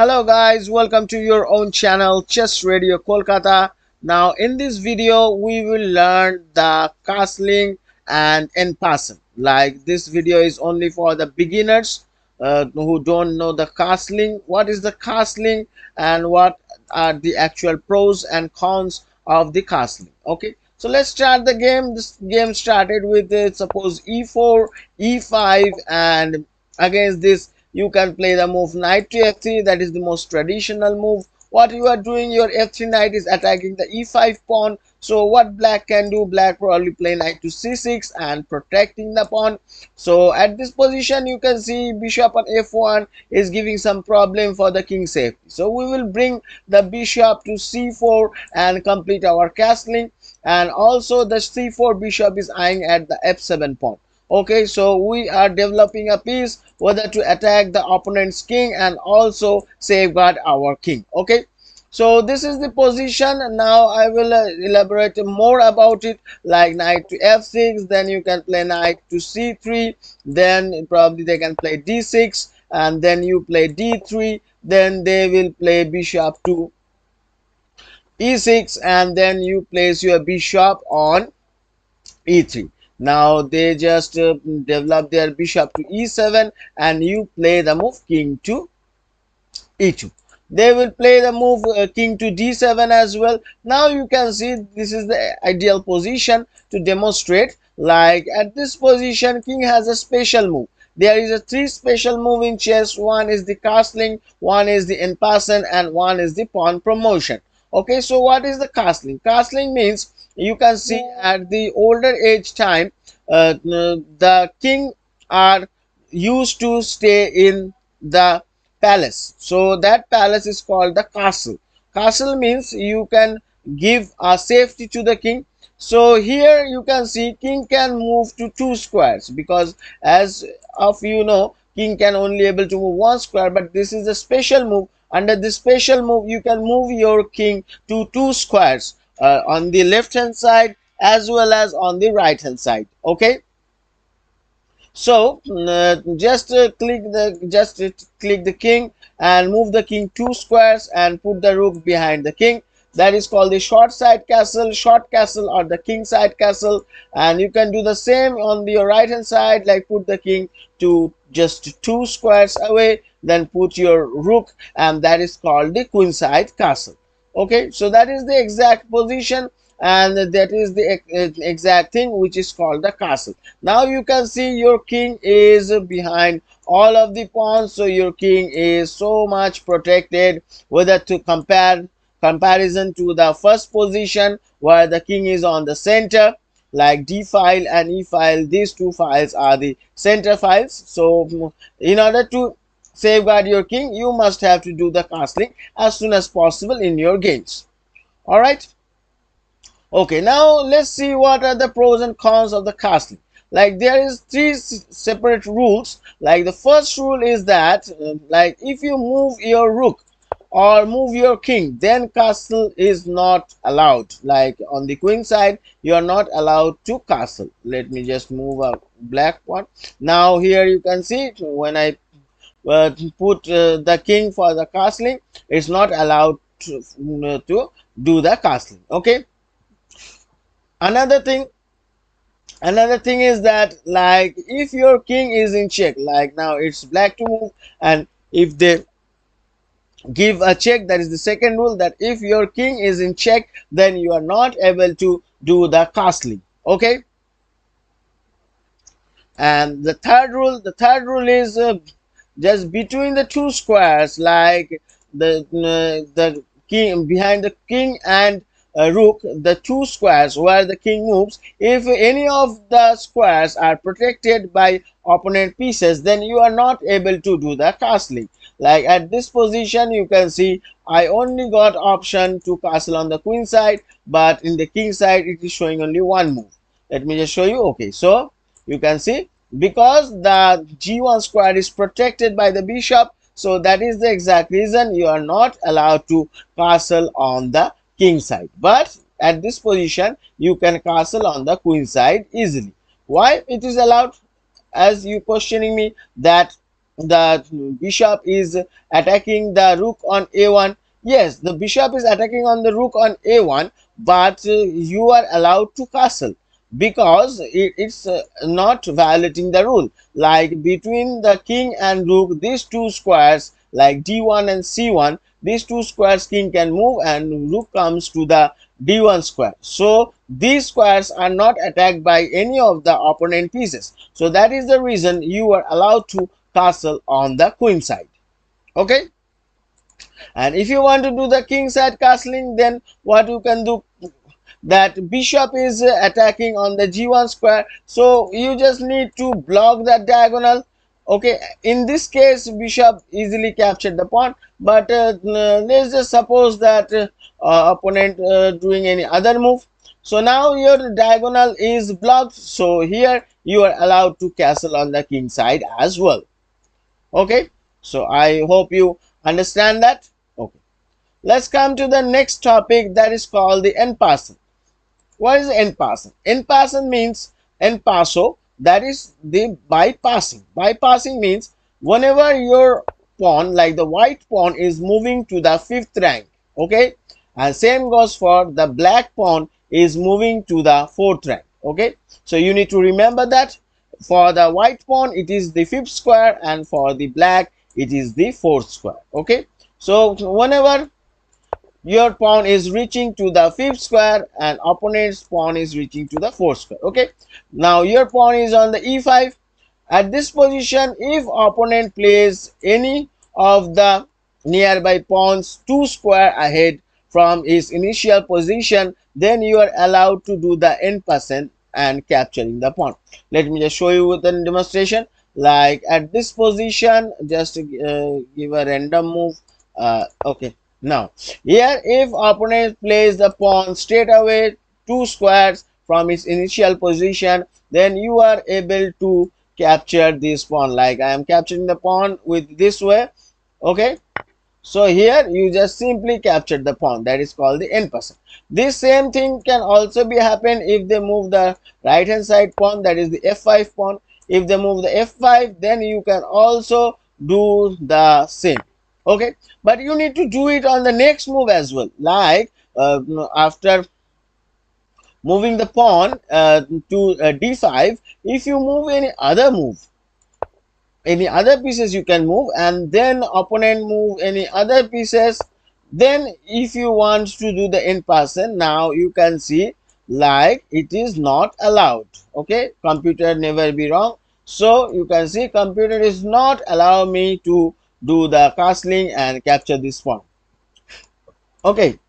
Hello guys, welcome to your own channel Chess Radio Kolkata. Now in this video we will learn the castling and enpassen. Like this video is only for the beginners who don't know the castling. What is the castling and what are the actual pros and cons of the castling? Okay, so let's start the game. This game started with suppose e4, e5, and against this you can play the move knight to f3. That is the most traditional move. What you are doing, your f3 knight is attacking the e5 pawn. So what black can do, black probably play knight to c6 and protecting the pawn. So at this position you can see bishop on f1 is giving some problem for the king safety. So we will bring the bishop to c4 and complete our castling, and also the c4 bishop is eyeing at the f7 pawn. Okay, so we are developing a piece whether to attack the opponent's king and also safeguard our king. Okay, so this is the position. Now I will elaborate more about it, like knight to f6, then you can play knight to c3, then probably they can play d6, and then you play d3, then they will play bishop to e6, and then you place your bishop on e3. Now they just develop their bishop to e7 and you play the move king to e2. They will play the move king to d7 as well. Now you can see this is the ideal position to demonstrate. Like at this position king has a special move. There is a three special move in chess. One is the castling, one is the enpassen, and one is the pawn promotion. Okay, so what is the castling? Castling means you can see at the older age time the king are used to stay in the palace. So that palace is called the castle. Castle means you can give a safety to the king. So here you can see king can move to two squares, because as of you know king can only able to move one square, but this is a special move. Under this special move you can move your king to two squares on the left hand side as well as on the right hand side. Okay, so click the king and move the king two squares and put the rook behind the king. That is called the short side castle, or the king side castle. And you can do the same on the right hand side, like put the king to just two squares away, then put your rook, and that is called the queen side castle. Okay, so that is the exact position, and that is the exact thing which is called the castle. Now you can see your king is behind all of the pawns, so your king is so much protected. Whether to comparison to the first position where the king is on the center, like d file and e file, these two files are the center files. So in order to safeguard your king you must have to do the castling as soon as possible in your games. All right, okay, now let's see what are the pros and cons of the castling. Like there is three separate rules. Like the first rule is that like if you move your rook or move your king, then castle is not allowed. Like on the queen side you are not allowed to castle. Let me just move a black one. Now here you can see when I put the king for the castling, it's not allowed to do the castling. Okay, another thing is that like if your king is in check, like now it's black to move, and if they give a check, that is the second rule, that if your king is in check then you are not able to do the castling. Okay, and the third rule is just between the two squares, like the king behind the king and rook, the two squares where the king moves, if any of the squares are protected by opponent pieces, then you are not able to do the castling. Like at this position you can see I only got option to castle on the queen side, but in the king side it is showing only one move. Let me just show you. Okay, so you can see because the g1 square is protected by the bishop, so that is the exact reason you are not allowed to castle on the king side. But at this position you can castle on the queen side easily. Why it is allowed, as you questioning me, that the bishop is attacking the rook on a1. Yes, the bishop is attacking on the rook on a1, but you are allowed to castle because it's not violating the rule. Like between the king and rook, these two squares like d1 and c1, these two squares king can move and rook comes to the d1 square. So these squares are not attacked by any of the opponent pieces. So that is the reason you are allowed to castle on the queen side. Okay, and if you want to do the king side castling, then what you can do, that bishop is attacking on the g1 square, so you just need to block that diagonal. Okay, in this case bishop easily captured the pawn, but let's just suppose that opponent doing any other move, so now your diagonal is blocked, so here you are allowed to castle on the king side as well. Okay, so I hope you understand that. Okay, let's come to the next topic, that is called the enpassen. What is enpassen? Enpassen means en paso, that is the bypassing. Bypassing means whenever your pawn, like the white pawn, is moving to the fifth rank. Okay, and same goes for the black pawn is moving to the fourth rank. Okay, so you need to remember that for the white pawn it is the fifth square and for the black it is the fourth square. Okay, so whenever your pawn is reaching to the fifth square and opponent's pawn is reaching to the fourth square. Okay, now your pawn is on the e5. At this position, if opponent plays any of the nearby pawns 2 square ahead from his initial position, then you are allowed to do the enpassen and capturing the pawn. Let me just show you with a demonstration. Like at this position, just give a random move. Okay, now here if opponent plays the pawn straight away 2 squares from its initial position, then you are able to capture this pawn. Like I am capturing the pawn with this way. Okay, so here you just simply captured the pawn, that is called the enpassen. This same thing can also be happen if they move the right hand side pawn, that is the f5 pawn. If they move the f5, then you can also do the same. Okay, but you need to do it on the next move as well. Like after moving the pawn to d5, if you move any other move, any other pieces you can move, and then opponent move any other pieces, then if you want to do the enpassen, now you can see like it is not allowed. Okay, computer never be wrong, so you can see computer is not allow me to do the castling and capture this pawn. Okay,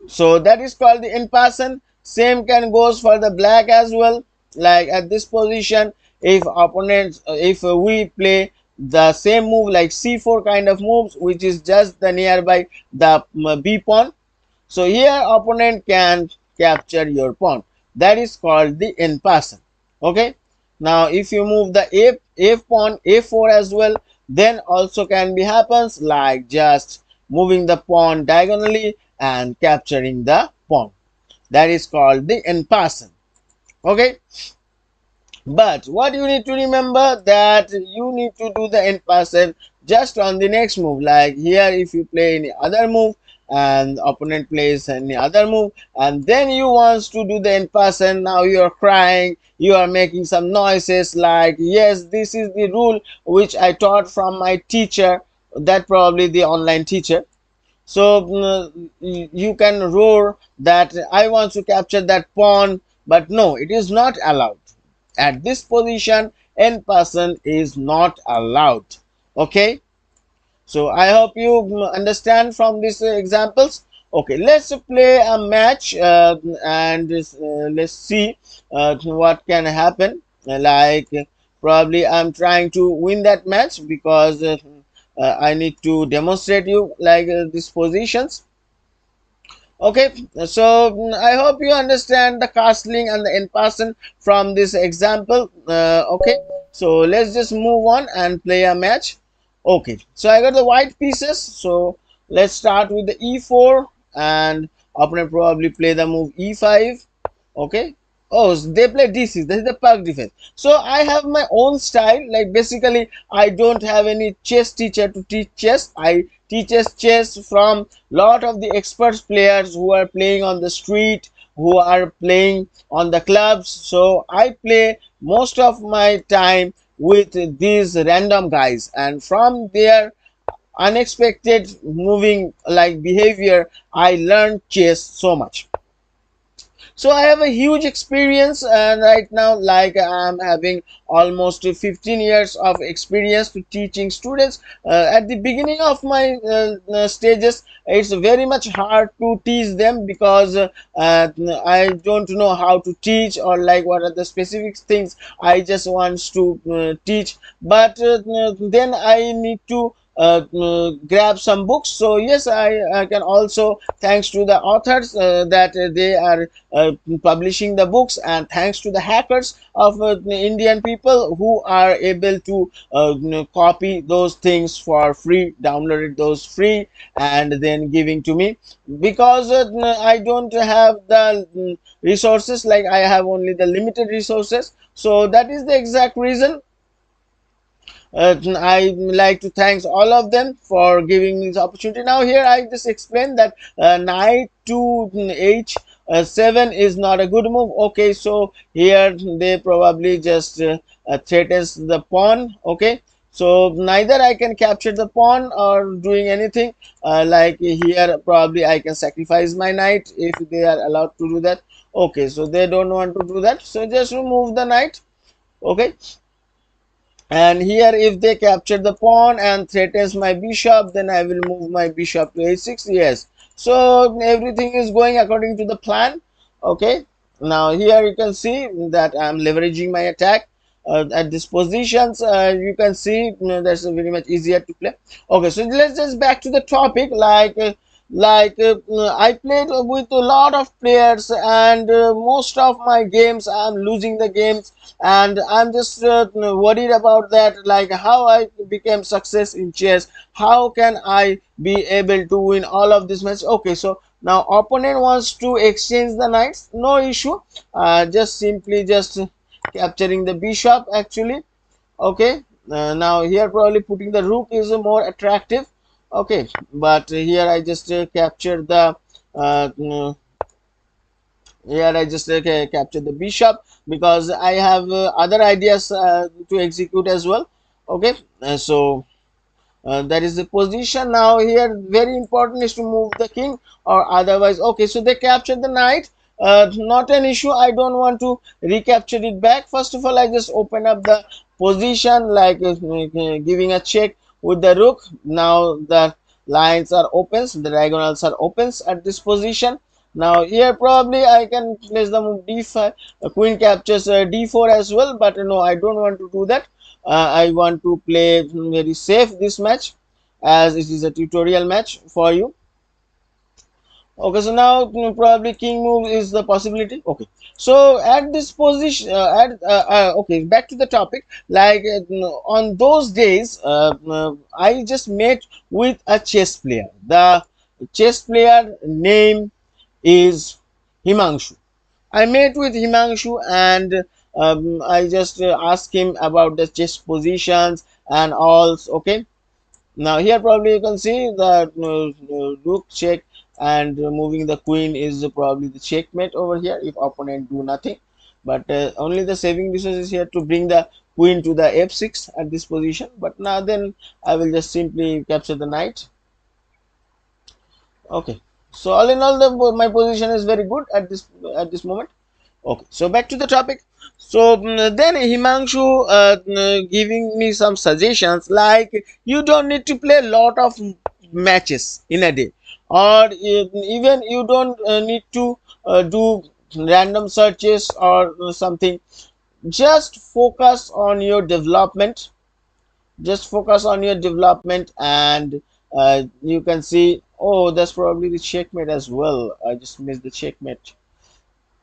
so that is called the enpassen. Same can goes for the black as well. Like at this position, if opponents, if we play the same move like c4 kind of moves, which is just the nearby the b pawn, so here opponent can capture your pawn. That is called the enpassen. Okay, now if you move the f pawn a4 as well, then also can be happens, like just moving the pawn diagonally and capturing the pawn. That is called the enpassen. Okay, but what you need to remember, that you need to do the enpassen just on the next move. Like here if you play any other move and opponent plays any other move, and then you want to do the enpassen, now you are crying, you are making some noises like, yes, this is the rule which I taught from my teacher, that probably the online teacher. So you can roar that I want to capture that pawn, but no, it is not allowed. At this position, enpassen is not allowed. Okay, so I hope you understand from these examples. Okay, let's play a match and let's see what can happen. Like probably I'm trying to win that match because I need to demonstrate you like these positions. Okay, so I hope you understand the castling and the enpassen from this example. Okay, so let's just move on and play a match. Okay, so I got the white pieces, so let's start with the e4 and opponent probably play the move e5. Okay, Oh, so they play D6. That is the park defense. So I have my own style. Like basically, I don't have any chess teacher to teach chess. I teaches chess from lot of the experts players who are playing on the street, who are playing on the clubs. So I play most of my time with these random guys, and from their unexpected moving like behavior, I learned chess so much. So I have a huge experience, and right now like I'm having almost 15 years of experience to teaching students. At the beginning of my stages, it's very much hard to teach them because I don't know how to teach, or like what are the specific things I just want to teach. But then I need to grab some books. So yes, I can also thanks to the authors that they are publishing the books, and thanks to the hackers of Indian people who are able to copy those things for free, downloaded those free, and then giving to me, because I don't have the resources. Like I have only the limited resources, so that is the exact reason. I like to thanks all of them for giving me this opportunity. Now here I just explained that knight to h7 is not a good move. Okay, so here they probably just threatens the pawn. Okay, so neither I can capture the pawn or doing anything. Like here probably I can sacrifice my knight if they are allowed to do that. Okay, so they don't want to do that, so just remove the knight. Okay, and here if they capture the pawn and threatens my bishop, then I will move my bishop to h6. Yes, so everything is going according to the plan. Okay, now here you can see that I'm leveraging my attack at these positions. You can see that's very much easier to play. Okay, so let's just back to the topic. I played with a lot of players, and most of my games I'm losing the games, and I'm just worried about that, like how I became success in chess, how can I be able to win all of this match. Okay, so now opponent wants to exchange the knights, no issue. Just simply just capturing the bishop actually. Okay, now here probably putting the rook is more attractive. Okay, but here I just capture the here I just capture the bishop, because I have other ideas to execute as well. Okay, so that is the position. Now here very important is to move the king, or otherwise. Okay, so they captured the knight. Not an issue. I don't want to recapture it back. First of all, I just open up the position, like giving a check with the rook. Now the lines are opens, the diagonals are opens at this position. Now here probably I can place the move d5. Queen captures d4 as well, but no, I don't want to do that. I want to play very safe this match, as it is a tutorial match for you. Okay, so now probably king move is the possibility. Okay, so at this position, okay, back to the topic. Like on those days, I just met with a chess player. The chess player name is Himanshu. I met with Himanshu, and I just asked him about the chess positions and all. Okay, now here probably you can see that rook check, and moving the queen is probably the checkmate over here if opponent do nothing. But only the saving resource is here to bring the queen to the f6 at this position. But now then I will just simply capture the knight. Okay, so all in all, my position is very good at this moment. Okay, so back to the topic. So then Himanshu giving me some suggestions, like you don't need to play a lot of matches in a day, or even you don't need to do random searches or something. Just focus on your development. Just focus on your development, and you can see. Oh, that's probably the checkmate as well. I just missed the checkmate.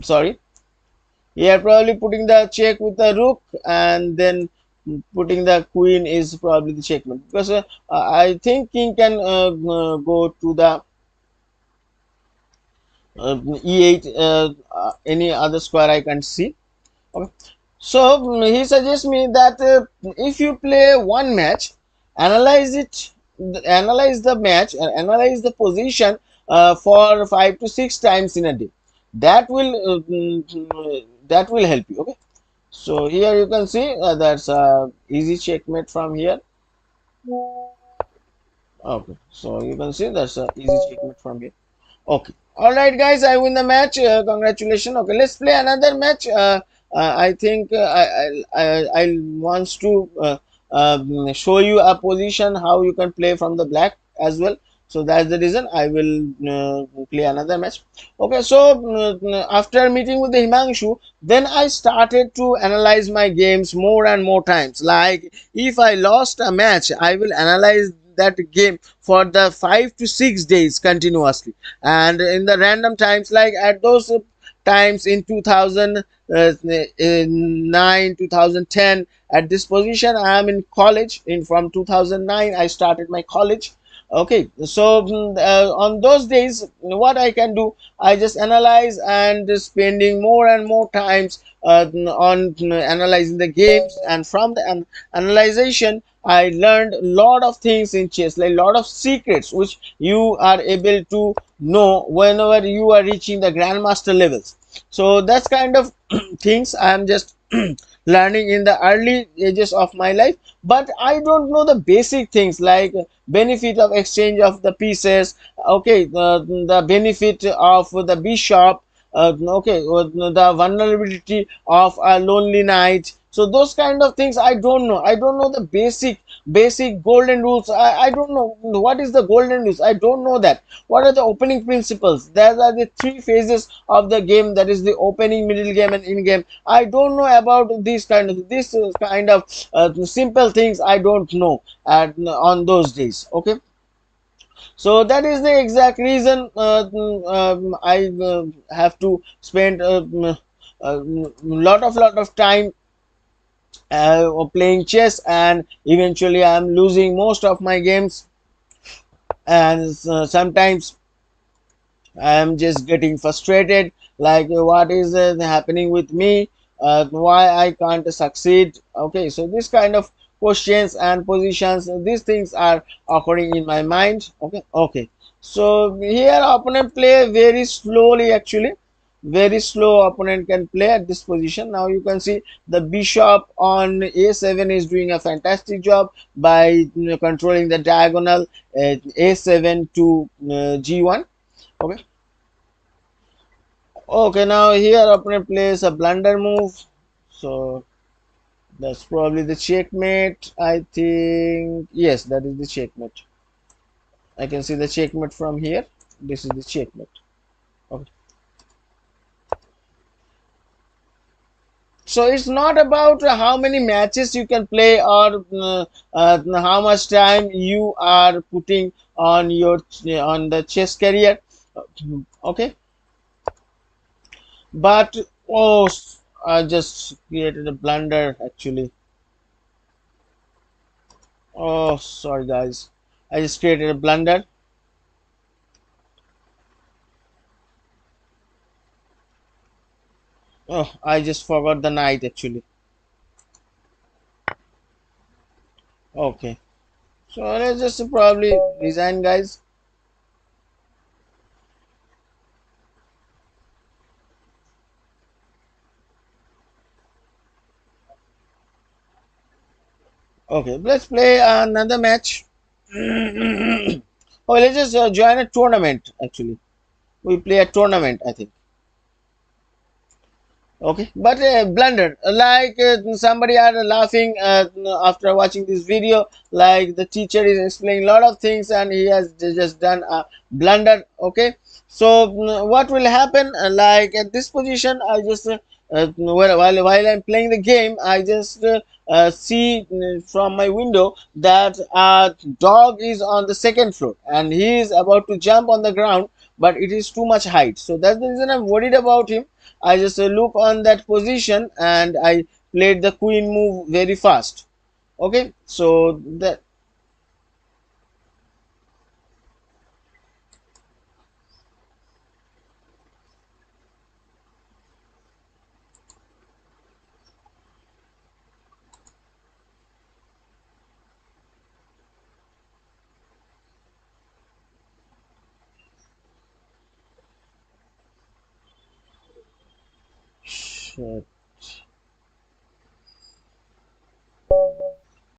Sorry. Yeah, probably putting the check with the rook, and then putting the queen is probably the checkmate, because I think king can go to the e8, any other square I can see. Okay. So he suggests me that if you play one match, analyze it, analyze the match, and analyze the position for 5 to 6 times in a day. That will help you. Okay. So here you can see that's easy checkmate from here. Okay. So you can see that's easy checkmate from here. Okay. All right, guys. I win the match. Congratulations. Okay, let's play another match. I think I wants to show you a position how you can play from the black as well. So that's the reason I will play another match. Okay. So after meeting with the Himanshu, then I started to analyze my games more and more times. Like if I lost a match, I will analyze that game for the 5 to 6 days continuously, and in the random times, like at those times in 2009, 2010, at this position I am in college. In from 2009 I started my college. Okay, so on those days what I can do, I just analyze and spending more and more times on analyzing the games, and from the analyzation I learned a lot of things in chess, like a lot of secrets which you are able to know whenever you are reaching the grandmaster levels. So that's kind of things I am just learning in the early ages of my life, but I don't know the basic things like benefit of exchange of the pieces. Okay, the benefit of the bishop. Okay, the vulnerability of a lonely knight. So those kind of things I don't know. I don't know the basic golden rules. I don't know what is the golden rules. I don't know that. What are the opening principles? There are the three phases of the game, that is the opening, middle game, and in game. I don't know about this kind of simple things. I don't know on those days. Okay, so that is the exact reason I have to spend a lot of time playing chess, and eventually I am losing most of my games, and sometimes I am just getting frustrated, like what is happening with me, why I can't succeed. Okay, so this kind of questions and positions, these things are occurring in my mind. Okay, okay. So here opponent play very slowly, actually very slow opponent can play at this position. Now you can see the bishop on a7 is doing a fantastic job by controlling the diagonal at a7 to g1. Okay, okay, now here opponent plays a blunder move, so that's probably the checkmate. I think yes, that is the checkmate. I can see the checkmate from here. This is the checkmate. Okay, so it's not about how many matches you can play, or how much time you are putting on your on the chess career. Okay, but oh, I just created a blunder actually. Oh, sorry guys. I just created a blunder. Oh, I just forgot the knight actually. Okay. So let's just probably resign, guys. Okay, let's play another match. Oh, let's just join a tournament actually. We play a tournament, I think. Okay, but blunder, like somebody are laughing after watching this video, like the teacher is explaining a lot of things and he has just done a blunder. Okay, so what will happen, like at this position I just while I'm playing the game, I just see from my window that a dog is on the second floor and he is about to jump on the ground, but it is too much height, so that's the reason I'm worried about him. I just look on that position and I played the queen move very fast. Okay, so that Shit.